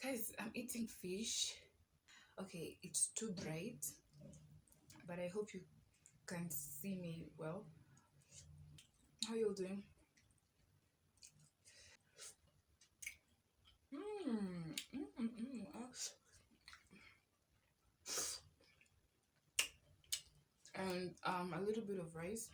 Guys, I'm eating fish. Okay, it's too bright, but I hope you can see me well. How you doing? Mm, mm, mm, mm. And a little bit of rice.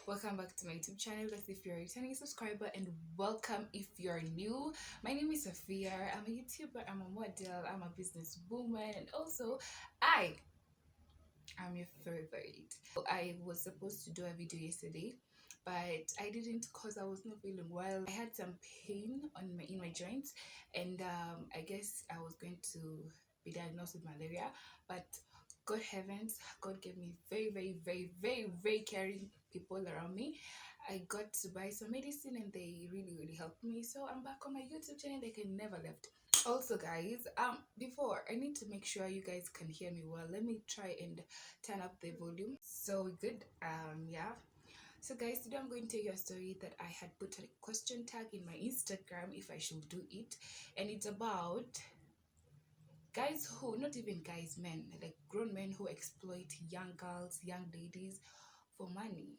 Welcome back to my YouTube channel. That's if you're a returning subscriber, and welcome if you're new. My name is Sophia. I'm a YouTuber, I'm a model, I'm a businesswoman, and also I am your favorite. I was supposed to do a video yesterday, but I didn't because I was not feeling well. I had some pain on in my joints, and I guess I was going to be diagnosed with malaria. But God heavens, God gave me very caring people around me. I got to buy some medicine and they really helped me. So I'm back on my YouTube channel like I never left. Also guys, before I need to make sure you guys can hear me well. Let me try and turn up the volume. So good. Yeah. So guys, today I'm going to tell you a story that I had put a question tag in my Instagram if I should do it, and it's about guys who, not even guys, men, like grown men who exploit young girls, young ladies for money.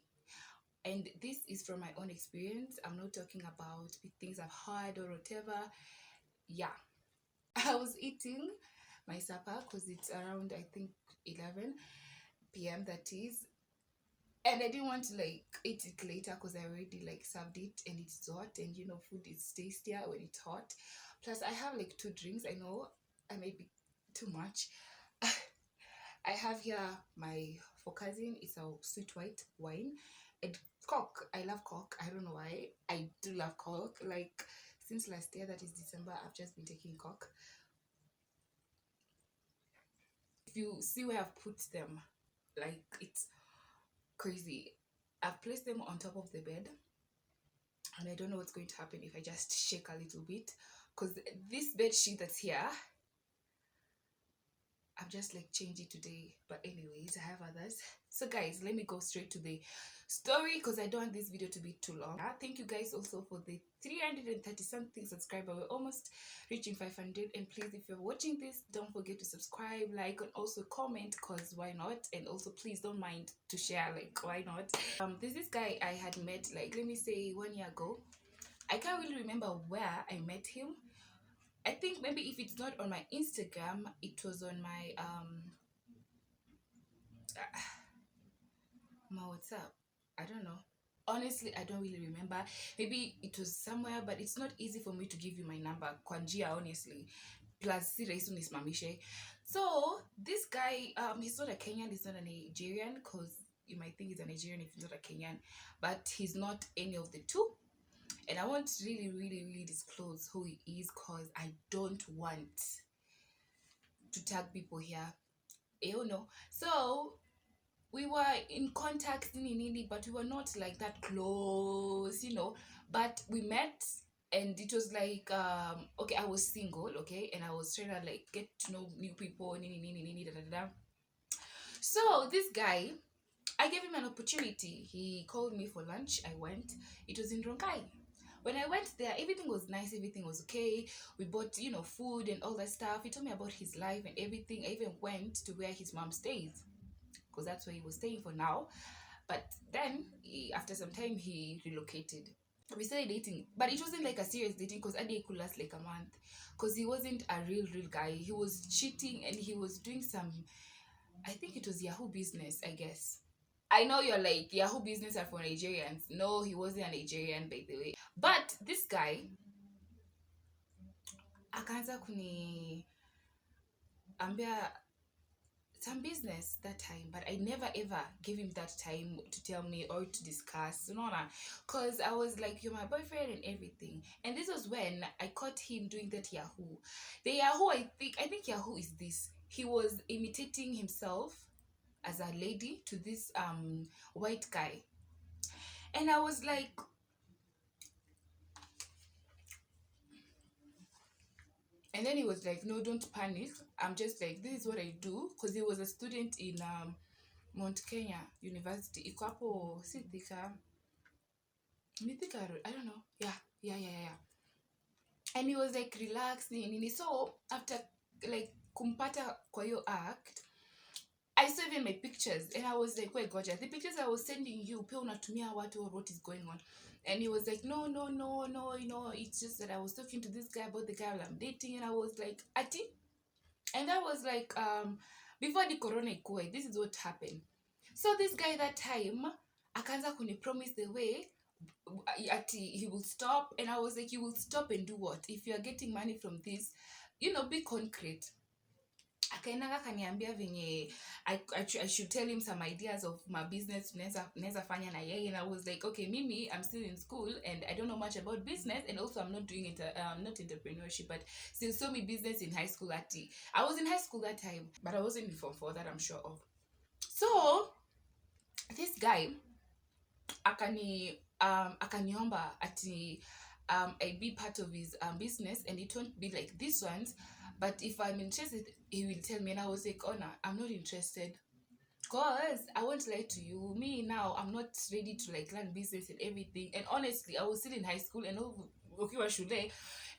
And this is from my own experience. I'm not talking about things I've heard or whatever. Yeah. I was eating my supper because it's around, I think, 11 p.m. that is, and I didn't want to like eat it later because I already like served it and it's hot, and you know food is tastier when it's hot. Plus I have like two drinks. I know I may be too much. I have here my for cousin, it's a sweet white wine, and Coke. I love Coke. I don't know why. I do love Coke. Like since last year, that is December, I've just been taking Coke. If you see where I've put them, like it's crazy. I've placed them on top of the bed, and I don't know what's going to happen if I just shake a little bit, because this bed sheet that's here, I've just like changed it today. But anyways, I have others. So guys, let me go straight to the story because I don't want this video to be too long. Thank you guys also for the 330 something subscriber. We're almost reaching 500, and please, if you're watching this, don't forget to subscribe, like, and also comment, because why not? And also please don't mind to share, like why not? There's this guy I had met, like let me say 1 year ago. I can't really remember where I met him. I think maybe if it's not on my Instagram, it was on my my WhatsApp. I don't know. Honestly, I don't really remember. Maybe it was somewhere, but it's not easy for me to give you my number. Kwanjia, honestly. Plus, si rahisi nisimamishe. So this guy, he's not a Kenyan, he's not a Nigerian, because you might think he's a Nigerian if he's not a Kenyan, but he's not any of the two. And I won't really disclose who he is because I don't want to tag people here. You know. So we were in contact, but we were not like that close, you know. But we met, and it was like okay, I was single, okay, and I was trying to like get to know new people, so this guy, I gave him an opportunity. He called me for lunch. I went. It was in Rongai. When I went there, everything was nice, everything was okay. We bought, you know, food and all that stuff. He told me about his life and everything. I even went to where his mom stays, because that's where he was staying for now. But then, after some time, he relocated. We started dating, but it wasn't like a serious dating because I could last like a month, because he wasn't a real guy. He was cheating and he was doing some, I think it was Yahoo business, I guess. I know you're like, Yahoo business are for Nigerians. No, he wasn't a Nigerian, by the way. But this guy, akaanza kuni ambia some business that time, but I never ever gave him that time to tell me or to discuss, because I was like, you're my boyfriend and everything. And this was when I caught him doing that Yahoo. The Yahoo, I think Yahoo is this. He was imitating himself as a lady to this white guy, and I was like, and then he was like, no, don't panic, I'm just like, this is what I do, because he was a student in Mount Kenya University iko hapo, si Thika, ni Thika Road, I don't know. Yeah. And he was like relaxing nini. So after like kumpata kwa hiyo act, I saw even my pictures and I was like, wait, Goja, the pictures I was sending you, pia unatumia watu, or what is going on? And he was like, no, it's just that I was talking to this guy about the girl I'm dating, and I was like, Ati? And that was like, before the corona ikue, this is what happened. So this guy that time, akaanza kuni promise the way, Ati, he will stop, and I was like, you will stop and do what? If you are getting money from this, be concrete. Akaendaga kaniambia venye I should tell him some ideas of my business neza fanya na yeye, and I was like, okay, mimi I'm still in school and I don't know much about business, and also I'm not doing it not entrepreneurship, but still saw me business in high school. I was in high school that time, but I wasn't in form 4, that I'm sure of. So this guy akaniomba ati I be part of his business, and it won't be like this one's, but if I'm interested, he will tell me. And I was like, oh no, I'm not interested, because I won't lie to you, me now, I'm not ready to like learn business and everything. And honestly, I was still in high school, and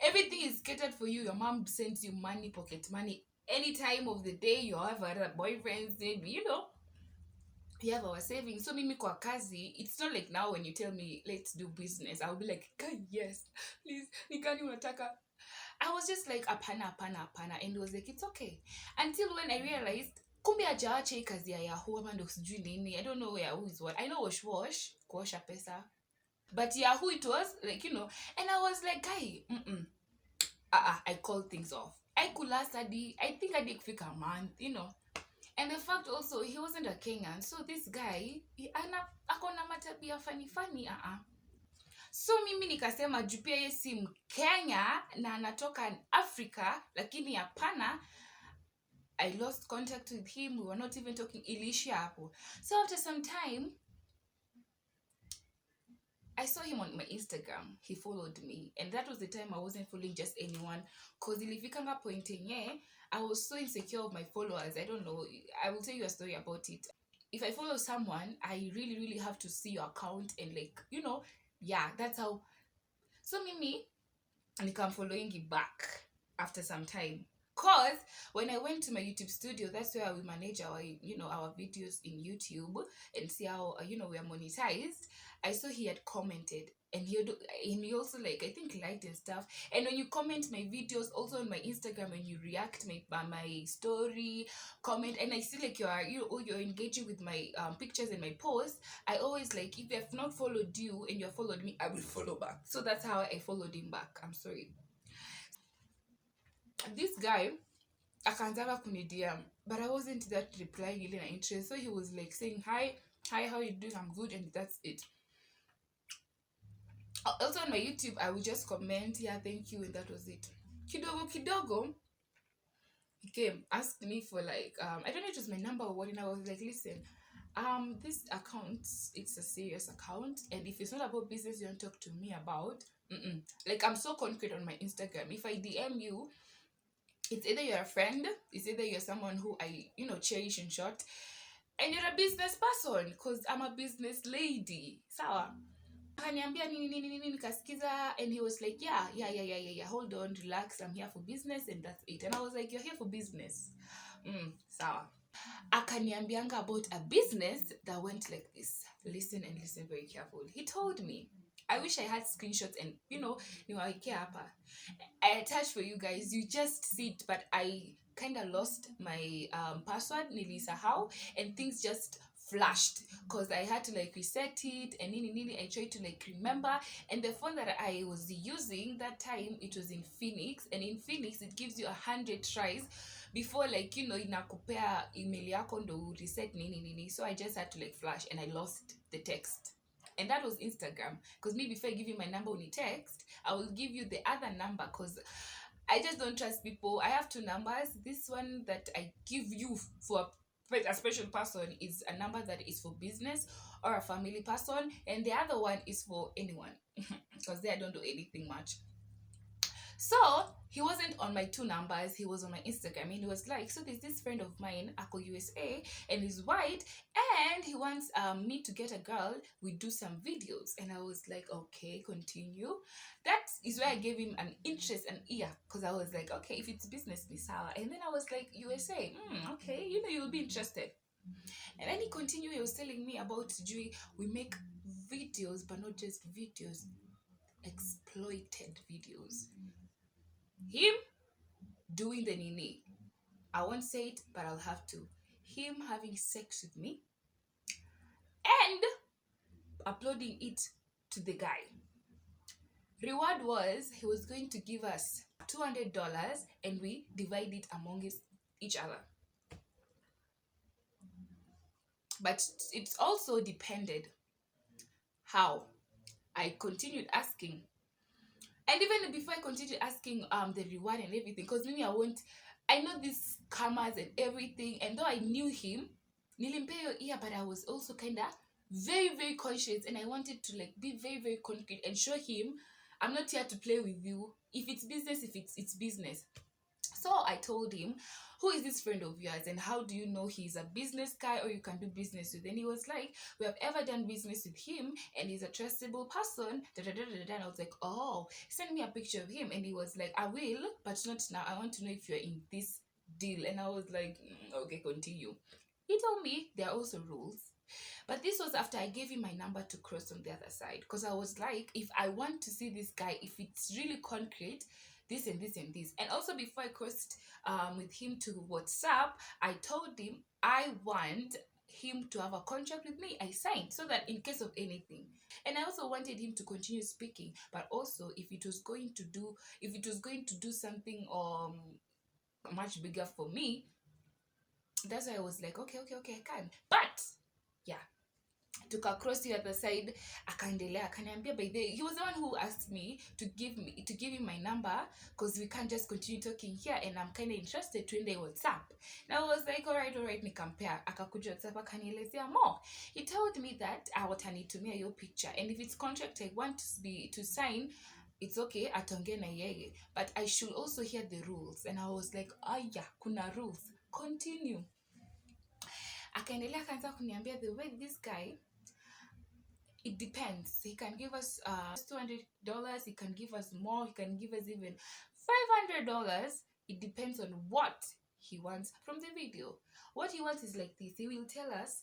everything is catered for you. Your mom sends you money, pocket money, any time of the day. You have other boyfriends, we have our savings. So mimi kwa kazi, it's not like now when you tell me let's do business, I'll be like, yes, please, nikani unataka. I was just like, apana, and it was like, it's okay. Until when I realized, kumbe hajaacha kazi ya Yahoo ama ndo sijui nini. I don't know Yahoo is what. I know wash, kuosha pesa. But Yahoo it was like, and I was like, guy, I called things off. I could last I think I did fake a month, And the fact also, he wasn't a Kenyan. So this guy, akona matabia funny. So mimi nikasema juu pia yeye si Mkenya na anatoka Africa, lakini hapana, I lost contact with him. We were not even talking, iliishia hapo. So after some time, I saw him on my Instagram. He followed me, and that was the time I wasn't following just anyone, because ilifikanga point yenye I was so insecure of my followers. I don't know, I will tell you a story about it. If I follow someone, I really have to see your account and like, yeah, that's how. So mimi nikam following it back after some time, cause when I went to my YouTube studio, that's where we manage our our videos in YouTube and see how we are monetized. I saw he had commented, and he also like, I think, liked and stuff. And when you comment my videos also on my Instagram, when you react my story, comment, and I see like you're engaging with my pictures and my posts, I always like, if I've not followed you and you followed me, I will follow back. So that's how I followed him back. I'm sorry. This guy akaanzaga kuni DM, but I wasn't that replying ile na interest. So he was like saying, hi, how you doing? I'm good, and that's it. Also on my YouTube, I would just comment, yeah, thank you, and that was it. Kidogo, he came, asked me for like, I don't know if it was my number or what, and I was like, listen, this account, it's a serious account, and if it's not about business you don't talk to me about, like, I'm so concrete on my Instagram. If I DM you, it's either you're a friend, it's either you're someone who I cherish, in short, and you're a business person, because I'm a business lady. Sawa. Akaniambia nini nikasikiza, and he was like, yeah, hold on, relax, I'm here for business, and that's it. And I was like, you're here for business? Sawa. Akaniambianga about a business that went like this. Listen and listen very carefully. He told me, I wish I had screenshots and I attached for you guys. You just see it, but I kind of lost my password, nilisahau, and things just flashed because I had to like reset it, and I tried to like remember. And the phone that I was using that time, it was in Phoenix, and in Phoenix it gives you 100 tries before like inakupea email yako ndo reset nini. So I just had to like flash, and I lost the text. And that was Instagram, because maybe if I give you my number on text, I will give you the other number, because I just don't trust people. I have two numbers. This one that I give you for a special person is a number that is for business or a family person, and the other one is for anyone, because there I don't do anything much. So he wasn't on my two numbers, he was on my Instagram, and he was like, so there's this friend of mine, Ako USA, and he's white, and he wants me to get a girl, we do some videos. And I was like, okay, continue. That is where I gave him an interest, an ear, because I was like, okay, if it's business, be sour. And then I was like, USA, okay, you'll be interested. And then he continued, he was telling me about Jui, we make videos, but not just videos, exploited videos. Him doing the nini. I won't say it, but I'll have to. Him having sex with me and uploading it to the guy. Reward was he was going to give us $200 and we divide it among each other. But it also depended how. I continued asking. And even before I continued asking the reward and everything, because maybe I know these scammers and everything, and though I knew him, nilimpea ear, but I was also kind of very, very conscious, and I wanted to like be very, very concrete and show him I'm not here to play with you. If it's business, if it's business. So I told him, who is this friend of yours and how do you know he's a business guy or you can do business with? And he was like, we have ever done business with him and he's a trustable person. And I was like, oh, send me a picture of him. And he was like, I will, but not now. I want to know if you're in this deal. And I was like, okay, continue. He told me there are also rules. But this was after I gave him my number to cross on the other side. Because I was like, if I want to see this guy, if it's really concrete, this and this and this. And also before I crossed with him to WhatsApp, I told him I want him to have a contract with me. I signed so that in case of anything. And I also wanted him to continue speaking, but also if it was going to do something much bigger for me, that's why I was like, okay, I can. But yeah, took across the other side, akaendelea akaniambia, by the he was the one who asked me to give him my number because we can't just continue talking here and I'm kind of interested to the WhatsApp. And I was like, all right, nikampea. Akakuja WhatsApp akanielezea more. He told me that watanitumia your picture and if it's contract I want to sign, it's okay, ataongea na yeye, but I should also hear the rules. And I was like, yeah, kuna rules, continue. Akaendelea akaanza kuniambia the way this guy, it depends. He can give us $200, he can give us more, he can give us even $500. It depends on what he wants from the video. What he wants is like this. He will tell us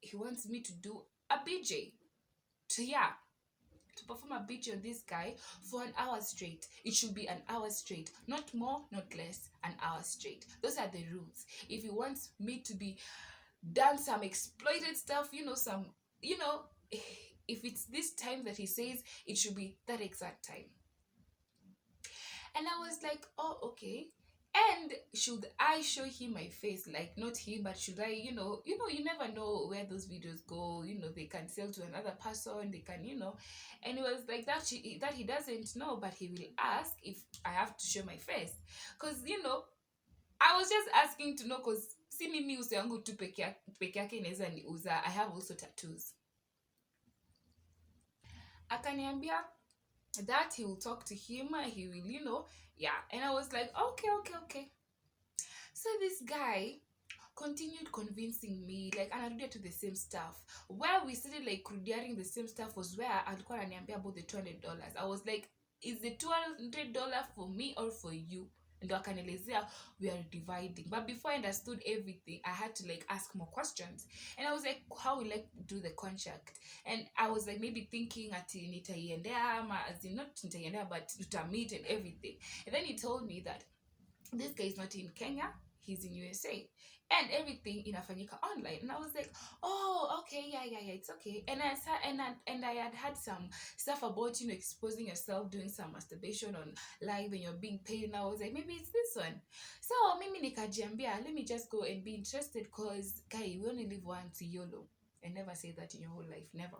he wants me to do a BJ. To perform a BJ on this guy for an hour straight. It should be an hour straight. Not more, not less, an hour straight. Those are the rules. If he wants me to be done some exploited stuff, if it's this time that he says, it should be that exact time. And I was like, oh, okay. And should I show him my face? Like, not him, but should I, you never know where those videos go. They can sell to another person. They can, And it was like that he doesn't know, but he will ask if I have to show my face. Because, I was just asking to know because si mimi uso yangu tu peke yake inaweza niuza. I have also tattoos. Akaniambia that he will talk to him, he will, and I was like, okay. So this guy continued convincing me, like, anarudia to the same stuff. Where we started like rudiaring the same stuff was where alikuwa ananiambia about the $200. I was like, is the $200 for me or for you? And akanielezea we are dividing. But before I understood everything, I had to like ask more questions. And I was like, how will I do the contract? And I was like maybe thinking ati nitaiendea, as in not nitaiendea, but tutamit and everything. And then he told me that this guy is not in Kenya, he's in USA. And everything inafanyika online. And I was like, oh, okay, yeah, it's okay. And I had some stuff about, exposing yourself, doing some masturbation on live and you're being paid. And I was like, maybe it's this one. So, mimi nikajiambia, let me just go and be interested because, guy, we only live once, YOLO. And never say that in your whole life, never.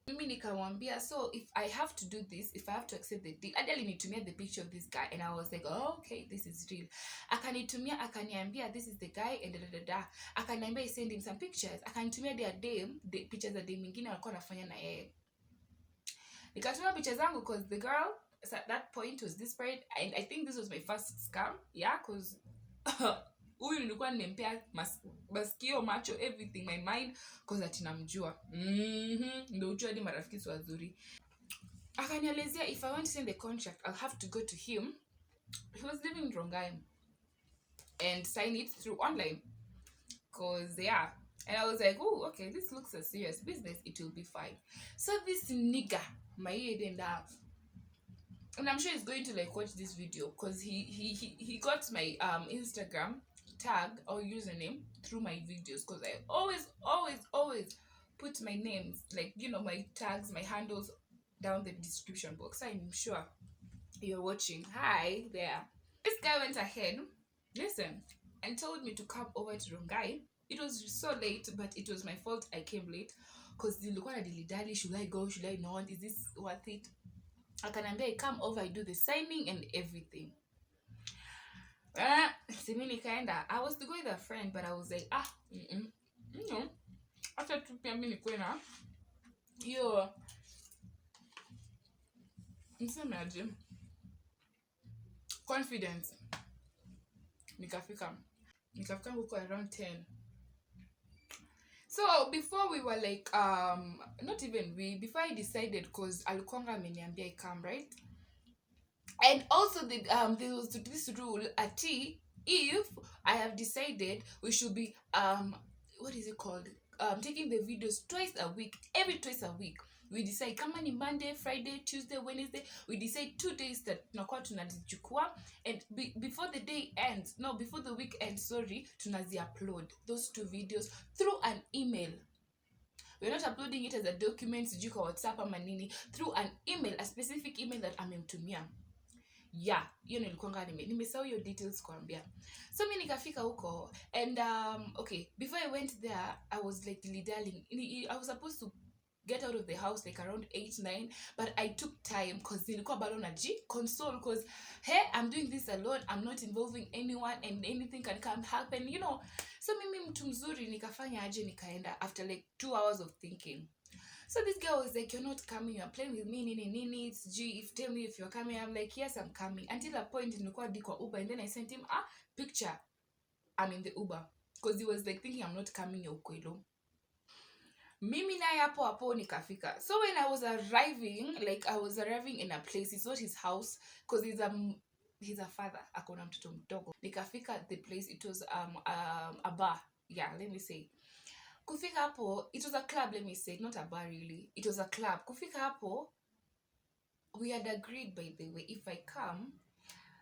Mimi nikamwambia, so if I have to do this, if I have to accept the deal, Adele nitumia the picture of this guy. And I was like, oh, okay, this is real. Akanitumia, akaniambia, this is the guy, and da. Akaniambia, send him some pictures. Akanitumia the pictures that mingine alikuwa anafanya na yeye. Nikatumia pictures zangu because the girl at that point was desperate. And I think this was my first scam. Yeah, because huyu nilikuwa nimempea masikio, macho, everything, my mind, cause ati namjua. Ndio ujue hadi marafiki si wazuri. Akanielezea if I want to send the contract I'll have to go to him. He was living in Rongai, and sign it through online, cause yeah. And I was like, oh, okay, this looks a serious business, it will be fine. So this nigga, my head and half, and I'm sure he's going to like watch this video, because he got my Instagram tag or username through my videos, because I always put my names, like, you know, my tags, my handles down the description box. I'm sure you're watching. Hi there. This guy went ahead, listen, and told me to come over to Rongai. It was so late, but it was my fault I came late, because nilikuwa na dilidali, should I go, should I not, is this worth it? Akanambia come over, I do the signing and everything. Simi nikaenda. I was to go with a friend, but I was like, after tu pia mimi nikuwe na hiyo niseme aje, confidence. Nikafika huko around 10. So before we were like not even we, before I decided, because alikuanga ameniambia I come, right? And also there was this rule at if I have decided we should be what is it called, taking the videos twice a week, every twice a week. We decide kama ni Monday, Friday, Tuesday, Wednesday, we decide 2 days that tunakuwa tunazichukua, and before the day ends, no, before the week ends, sorry, tunazi upload those 2 videos through an email. We're not uploading it as a document sijui kwa WhatsApp ama nini, through an email, a specific email that amemtumia. Yeah, hiyo nilikuwa nimesahau your details kuambia. So mimi nikafika huko, and okay, before I went there I was like dilly-dallying. I was supposed to get out of the house like around 8-9, but I took time because nilikuwa bado console, because hey, I'm doing this alone, I'm not involving anyone, and anything can happen, you know. So mimi mtu mzuri nikafanya aje, nikaenda after like 2 hours of thinking. So this girl was like, you're not coming, you're playing with me, nini, it's G, tell me if you're coming. I'm like, yes, I'm coming. Until a point nilikuwa kwa Uber, and then I sent him a picture I'm in the Uber, because he was like thinking I'm not coming ya ukwelo. Mimi naye hapo nikafika. So when I was arriving, like I was arriving in a place, it's not his house, because he's a father, akona mtoto mdogo. Nikafika at the place, it was a bar, yeah, let me say. Kufika hapo, it was a club, let me say, not a bar really, it was a club. Kufika hapo, we had agreed, by the way, if I come,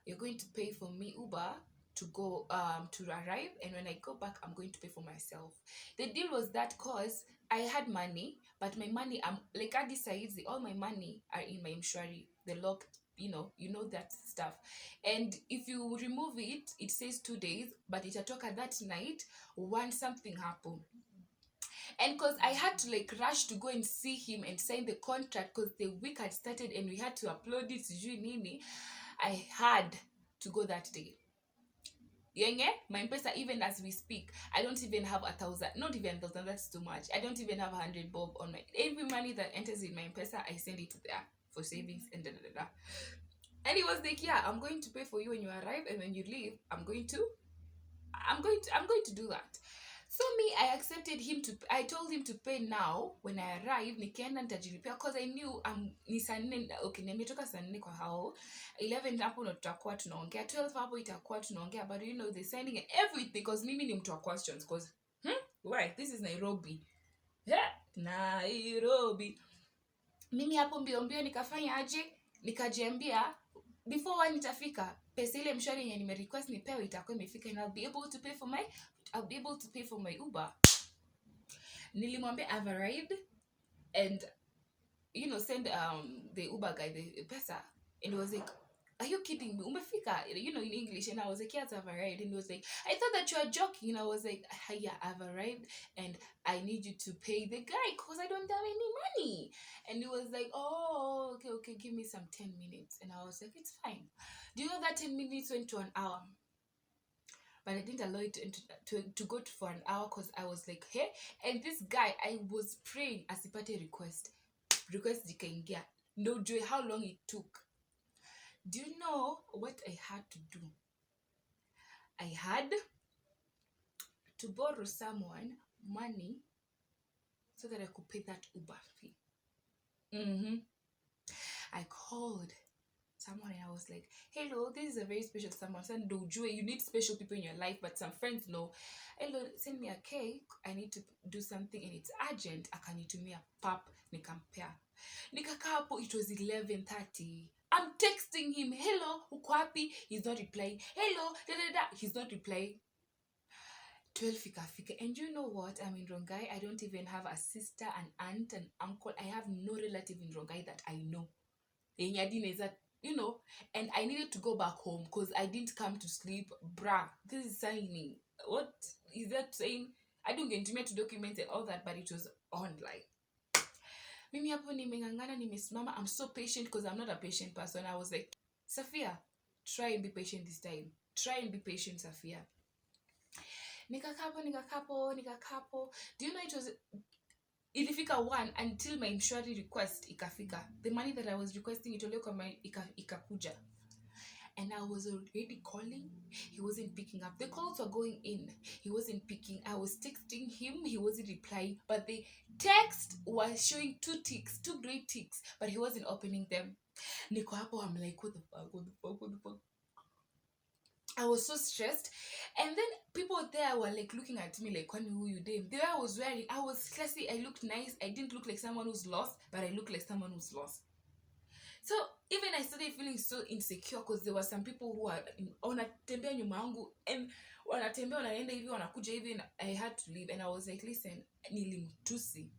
you're going to pay for me Uber to go to arrive, and when I go back I'm going to pay for myself. The deal was that cause I had money, but my money, like at this size, all my money are in my mshwari, the locked, you know that stuff. And if you remove it, it says 2 days, but itatoka that night once something happened. And because I had to like rush to go and see him and sign the contract, because the week had started and we had to upload it sijui nini, I had to go that day. Yenge, my M-Pesa, even as we speak, I don't even have 1,000, not even 1,000, that's too much. I don't even have 100 bob on my, every money that enters in my M-Pesa, I send it there for savings and da. And he was like, yeah, I'm going to pay for you when you arrive, and when you leave, I'm going to do that. So me, I accepted him I told him to pay now. When I arrived, nikaenda nitajilipia, because I knew ni saa 4, okay, nimetoka saa 4 kwa hao, 11 hapo ndo tutakuwa tunaongea, 12 hapo itakuwa tunaongea, but you know the signing and everything, because mimi ni mtu wa questions, because why, this is Nairobi, yeah, Nairobi. Mimi hapo mbio nikafanya aje, nikajiambia before 1 itafika, pesa ile mshahara yenye nime request nipewe itakuwa imefika, and I'll be able to pay for my Uber. Nilimwambia I've arrived, and you know, send the Uber guy the pesa, and he was like, are you kidding me, umefika, you know, in English. And I was like, yes, I've arrived. And he was like, I thought that you were joking. And I was like, yeah, I've arrived, and I need you to pay the guy because I don't have any money. And he was like, oh, okay, give me some 10 minutes. And I was like, it's fine. Do you know that 10 minutes went to an hour? But I didn't allow it to go for an hour, because I was like, hey. And this guy, I was praying asipate request zikaingia. No joy, how long it took. Do you know what I had to do? I had to borrow someone money so that I could pay that Uber fee. I called someone and I was like, hello, this is a very special someone. Said, you need special people in your life, but some friends know. Hello, send me a cake. I need to do something and it's urgent. Akanitumia pap nikampea. Nikakaa hapo, it was 11:30. I'm texting him, hello, uko wapi? He's not replying. Hello, da da da. He's not replying. 12 fika. And you know what? I'm in Rongai. I don't even have a sister, an aunt, an uncle. I have no relative in Rongai that I know. You know, and I needed to go back home because I didn't come to sleep. Bruh, this is signing. What is that saying? I don't get to document and all that, but it was on like. Mimi hapo nimengangana nimesimama. I'm so patient because I'm not a patient person. I was like, Safia, try and be patient this time. Try and be patient, Safia. Nikakapo. Do you know it was ilifika 1 until my mshwari request ikafika. The money that I was requesting itoleko ikakuja. And I was already calling. He wasn't picking up. The calls were going in. He wasn't picking. I was texting him. He wasn't replying. But the text was showing 2 great ticks. But he wasn't opening them. Niko hapo, I'm like, what the fuck? I was so stressed. And then people there were like looking at me like, kwani who you did? The way I was wearing, I was classy. I looked nice. I didn't look like someone who's lost, but I looked like someone who's lost. So even I started feeling so insecure because there were some people who are wanatembea nyuma yangu and wanatembea wanaenda hivi wanakuja hivi and I had to leave. And I was like, listen, nilimtusi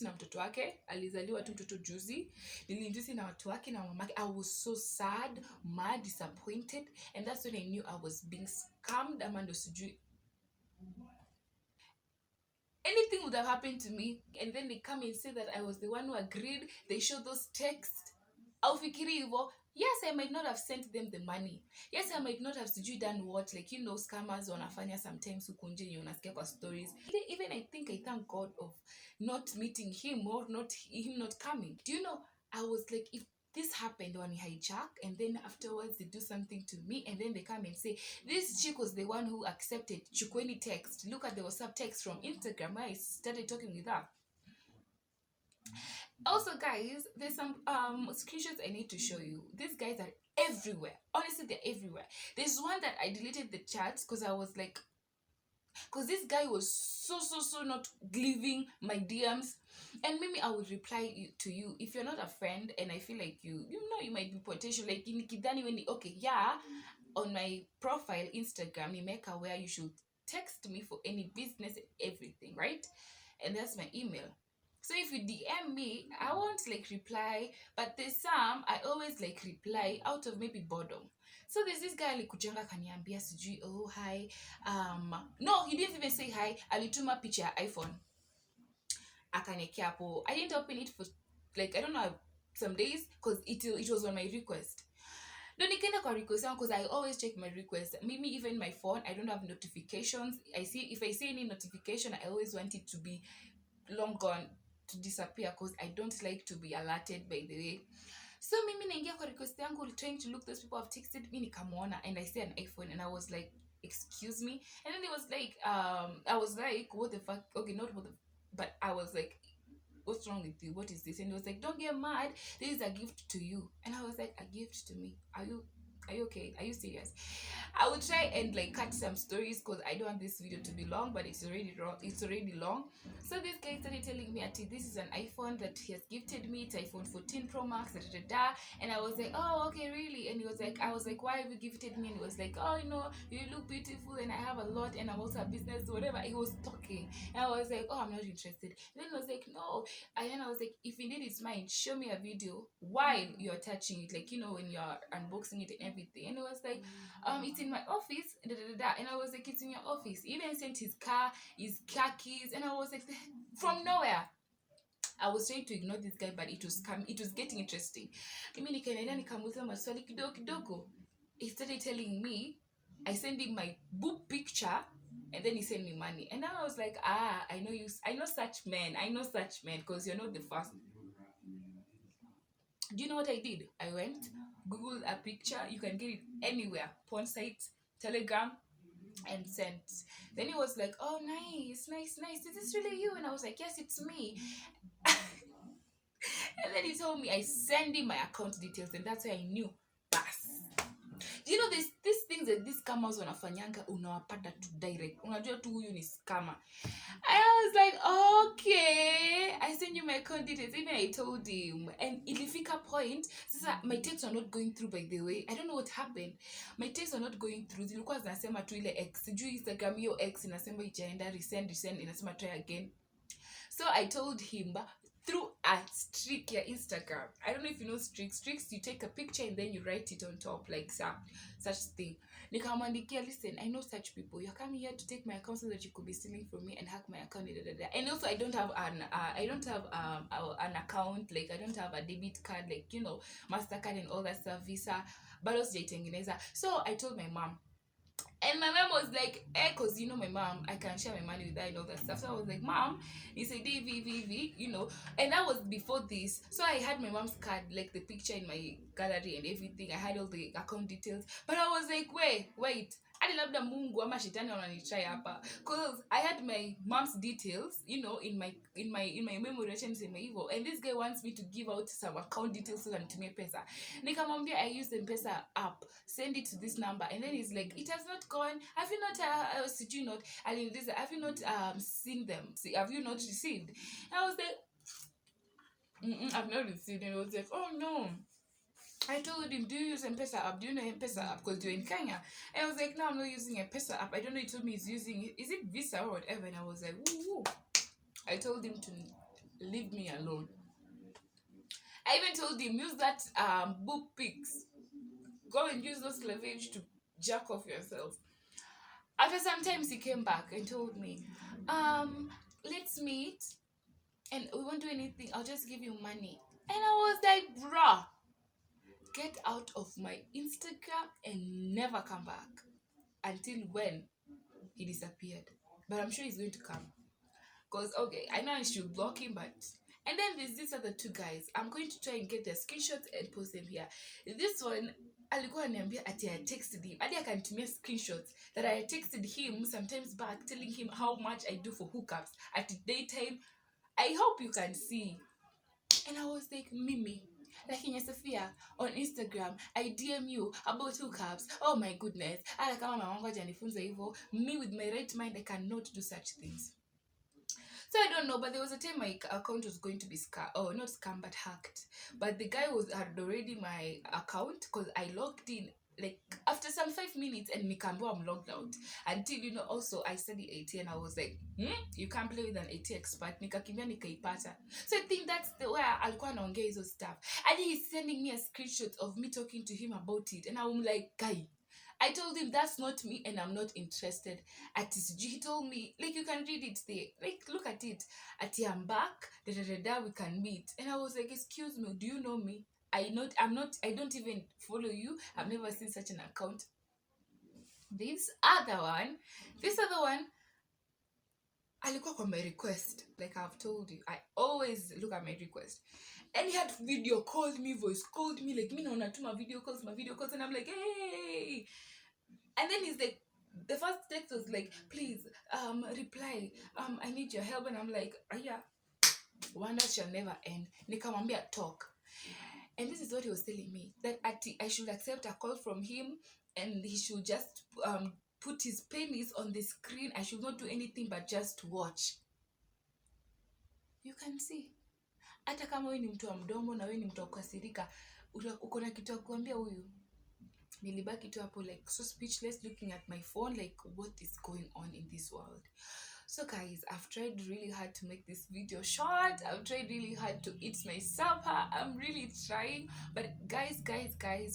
na mtoto wake, alizaliwa tu mtoto juzi. Nilimtusi na watu wake na mamake. I was so sad, mad, disappointed, and that's when I knew I was being scammed. Amando sijui anything would have happened to me, and then they come and say that I was the one who agreed. They show those texts. Aufikiri hivyo. Yes, I might not have sent them the money. Yes, I might not have done what, like, you know, scammers wanafanya sometimes huku nje unasikia kwa stories. Even I think I thank God of not meeting him or him not coming. Do you know, I was like, if this happened when he hijack and then afterwards they do something to me and then they come and say, this chick was the one who accepted Chukweni text. Look at the WhatsApp text from Instagram where I started talking with her. Also, guys, there's some screenshots I need to show you. These guys are everywhere. Honestly, they're everywhere. There's one that I deleted the chats because I was like, because this guy was so not leaving my DMs. And maybe I would reply to you if you're not a friend and I feel like you know you might be potential, like in Kidani when okay, yeah, on my profile Instagram you make aware you should text me for any business and everything, right? And that's my email. So if you DM me, I won't like reply, but there's some I always like reply out of maybe boredom. So there's this guy alikujanga kaniambia sijui, oh hi, no, he didn't even say hi, alituma picha ya iPhone akaniekea hapo. I didn't open it for like I don't know some days because it was on my request. No, nikaenda kwa request because I always check my request. Maybe even my phone, I don't have notifications. If I see any notification, I always want it to be long gone, to disappear, because I don't like to be alerted, by the way. So mimi naingia kwa request yangu trying to look, those people have texted me, nikamwona and I see an iPhone and I was like, excuse me. And then it was like I was like, what the fuck? Okay, not what the, but I was like, what's wrong with you? What is this? And he was like, don't get mad, this is a gift to you. And I was like, a gift to me? Are you okay? Are you serious? I would try and like cut some stories because I don't want this video to be long, but it's already long. So this guy started telling me, Ati, this is an iPhone that he has gifted me. It's iPhone 14 Pro Max, and I was like, oh, okay, really? And he was like, I was like, why have you gifted me? And he was like, oh, you know, you look beautiful and I have a lot and I'm also a business, whatever. He was talking and I was like, oh, I'm not interested. And then I was like, no. And then I was like, if indeed it's mine, show me a video while you're touching it, like, you know, when you're unboxing it and everything. And it was like, it's in my office, and I was like, it's in your office. He even sent his car keys, and I was like, from nowhere. I was trying to ignore this guy, but it was getting interesting. Mimi nikaendelea nikamuuliza maswali kidogo. He started telling me, I sent him my boob picture, and then he sent me money. And now I was like, I know such men, because you're not the first. Do you know what I did? I went, Googled a picture. You can get it anywhere. Porn sites, Telegram. and sent. Then he was like, oh, nice, nice, nice. Is this really you? And I was like, yes, it's me. And then he told me I send him my account details, and that's why I knew. Bas. Do you know these things that these scammers wanafanyanga unawapata tu direct. Unajua tu huyu ni scammer. I was like, okay, I send you my account details. Even I told him, and ilifika point. Sasa my texts are not going through. By the way, I don't know what happened. My texts are not going through. Zilikuwa zinasema tu ile X. Sijui Instagram hiyo X inasema ijaenda, resend inasema try again. So I told him through a streak ya Instagram. I don't know if you know streaks. Streaks, you take a picture and then you write it on top like such thing. Nikamwandikia, listen, I know such people. You're coming here to take my account so that you could be stealing from me and hack my account. And also, I don't have an account, like I don't have a debit card, like Mastercard and all that stuff, Visa. But also So I told my mom. And my mom was like, because my mom, I can share my money with her and all that stuff. So I was like, Mom, he said DVVV, and that was before this. So I had my mom's card, like the picture in my gallery and everything. I had all the account details. But I was like, wait. Hadi labda Mungu ama shetani wananitry hapa, because I had my mom's details, in my memory niseme hivyo, and this guy wants me to give out some account details so that nitumie pesa. Nikamwambia I use the M-Pesa app, send it to this number, and then he's like, it has not gone. Have you not have you not seen them? Have you not received? And I was like, I've not received. And I was like, oh no. I told him, do you use M-Pesa app? Do you know M-Pesa app? Because you're in Kenya. And I was like, no, I'm not using M-Pesa app. I don't know. He told me he's using, is it Visa or whatever? And I was like, woo. I told him to leave me alone. I even told him, use that boob pics. Go and use those cleavage to jack off yourself. After some time, he came back and told me, let's meet and we won't do anything. I'll just give you money. And I was like, bruh, get out of my Instagram and never come back. Until when he disappeared. But I'm sure he's going to come. Because, okay, I know I should block him, but... And then there's these other two guys. I'm going to try and get their screenshots and post them here. This one, alikuwa ananiambia ati I texted him. Adi akanitumia screenshots that I texted him sometimes back, telling him how much I do for hookups at the daytime. I hope you can see. And I was like, Mimi, like in Sophia on Instagram, I DM you about hookups. Oh my goodness. Me with my right mind, I cannot do such things. So I don't know, but there was a time my account was going to be not scammed, but hacked. But the guy had already my account because I logged in like after some 5 minutes and nikambo I'm logged out. Until also I studied IT and I was like, you can't play with an IT expert. Nikakimbia nikaipata. So I think that's the way alikuwa anaongea hizo stuff. And he's sending me a screenshot of me talking to him about it. And I'm like, guy, I told him that's not me and I'm not interested. He told me, like, you can read it there. Like, look at it. I'm back. We can meet. And I was like, excuse me, do you know me? I don't even follow you. I've never seen such an account. This other one, alikuwa kwa my request. Like I've told you, I always look at my request. And he had video called me, voice called me, like, me my video calls, and I'm like, hey. And then he's like, the first text was like, please, reply, I need your help. And I'm like, yeah, wonders shall never end. Nikamwambia talk. And this is what he was telling me, that I should accept a call from him and he should just put his penis on the screen. I should not do anything but just watch. You can see. Hata kama wewe ni mtu wa mdomo na wewe ni mtu wa kukasirika, uko na kitu ya kuambia huyu. Nilibaki tu hapo like so speechless, looking at my phone like what is going on in this world. So guys, I've tried really hard to make this video short. I've tried really hard to eat my supper. I'm really trying. But guys,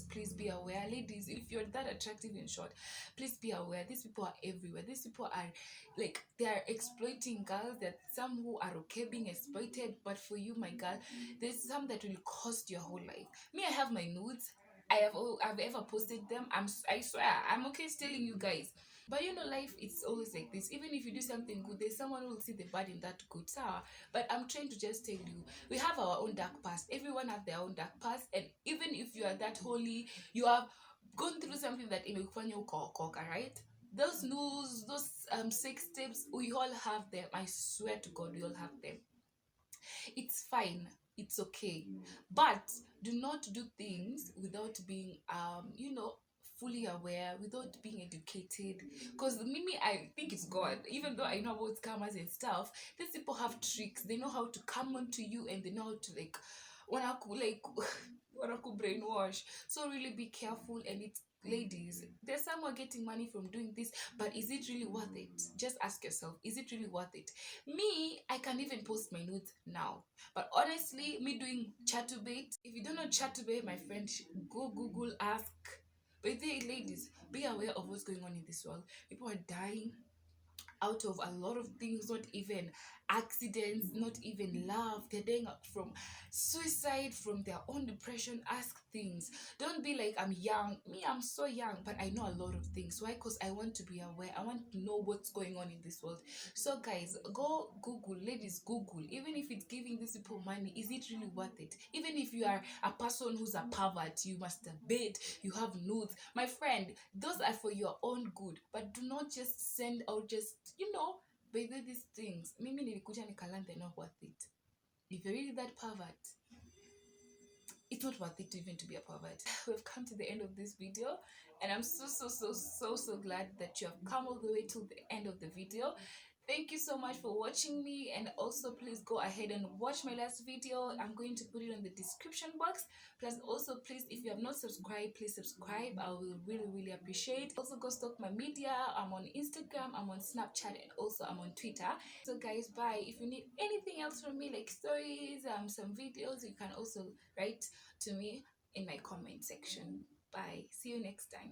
please be aware. Ladies, if you're that attractive in short, please be aware. These people are everywhere. These people are like, they are exploiting girls. There are some who are okay being exploited. But for you, my girl, there's some that will cost your whole life. Me, I have my nudes. I've ever posted them. I swear, I'm okay telling you guys. But life, it's always like this. Even if you do something good, there's someone who will see the bad in that good. But I'm trying to just tell you, we have our own dark past. Everyone have their own dark past. And even if you are that holy, you have gone through something that imekufanya ukaokoka, right? Those news, those sex tips, we all have them. I swear to God, we all have them. It's fine, it's okay, but do not do things without being fully aware, without being educated. Because Mimi, I think it's God, even though I know about scammers and stuff. These people have tricks, they know how to come onto you, and they know how to like wanna brainwash. So really be careful. And it's, ladies, there's someone getting money from doing this, but is it really worth it? Just ask yourself, is it really worth it? Me, I can even post my nudes now, but honestly, me doing chatubate, if you don't know chatubate, my friend, go Google, ask. But they, ladies, be aware of what's going on in this world. People are dying out of a lot of things, not even accidents, not even love. They're dying out from suicide, from their own depression. Ask things. Don't be like, I'm young. Me, I'm so young, but I know a lot of things. Why? Because I want to be aware. I want to know what's going on in this world. So, guys, go Google, ladies, Google. Even if it's giving these people money, is it really worth it? Even if you are a person who's a pervert, you masturbate, you have nudes, my friend, those are for your own good. But do not just send out just, by these things. Mimi nilikuja nikalan, they're not worth it. If you're really that pervert, it's not worth it even to be a pervert. We've come to the end of this video, and I'm so glad that you have come all the way to the end of the video. Thank you so much for watching me, and also please go ahead and watch my last video. I'm going to put it in the description box. Plus also, please, if you have not subscribed, please subscribe. I will really appreciate. Also go stalk my media. I'm on Instagram, I'm on Snapchat, and also I'm on Twitter. So guys, bye. If you need anything else from me, like stories, some videos, you can also write to me in my comment section. Bye, see you next time.